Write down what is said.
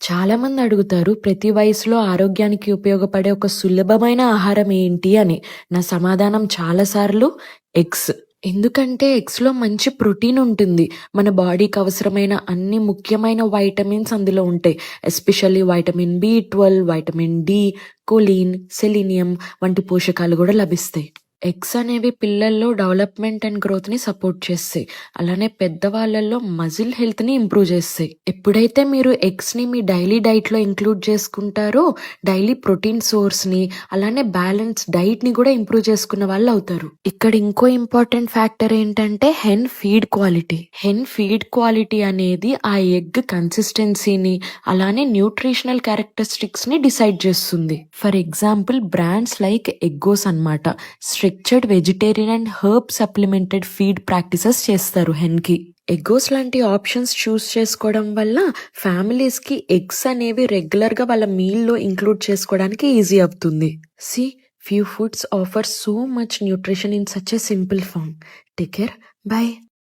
చాలా మంది అడుగుతారు ప్రతి వయసులో ఆరోగ్యానికి ఉపయోగపడే ఒక సులభమైన ఆహారం ఏంటి అని. నా సమాధానం చాలా సార్లు ఎగ్స్. ఎందుకంటే ఎగ్స్‌లో మంచి ప్రోటీన్ ఉంటుంది. మన బాడీకి అవసరమైన అన్ని ముఖ్యమైన వైటమిన్స్ అందులో ఉంటాయి. ఎస్పెషల్లీ వైటమిన్ బి12, వైటమిన్ డి, కొలిన్, సెలీనియం వంటి పోషకాలు కూడా లభిస్తాయి. ఎగ్స్ అనేవి పిల్లల్లో డెవలప్మెంట్ అండ్ గ్రోత్‌ని సపోర్ట్ చేస్తాయి. అలానే పెద్దవాళ్ళల్లో మజిల్ హెల్త్‌ని ఇంప్రూవ్ చేస్తాయి. ఎప్పుడైతే మీరు ఎగ్స్‌ని మీ డైలీ డైట్‌లో ఇంక్లూడ్ చేసుకుంటారో డైలీ ప్రోటీన్ సోర్స్‌ని అలానే బ్యాలెన్స్ డైట్‌ని కూడా ఇంప్రూవ్ చేసుకున్న వాళ్ళు అవుతారు. ఇక్కడ ఇంకో ఇంపార్టెంట్ ఫ్యాక్టర్ ఏంటంటే hen feed quality. Hen feed quality అనేది ఆ ఎగ్ కన్సిస్టెన్సీని అలానే న్యూట్రిషనల్ క్యారెక్టరిస్టిక్స్‌ని డిసైడ్ చేస్తుంది. For example brands like Eggoz అన్నమాట. Structured vegetarian and herb supplemented feed practices చేస్తారు హెన్కి. ఎగ్గోస్ లాంటి ఆప్షన్స్ చూస్ చేసుకోవడం వల్ల ఫ్యామిలీస్కి ఎగ్స్ అనేవి రెగ్యులర్గా వాళ్ళ మీల్లో ఇంక్లూడ్ చేసుకోవడానికి ఈజీ అవుతుంది. See few foods offer so much nutrition in such a simple form. Take care. By.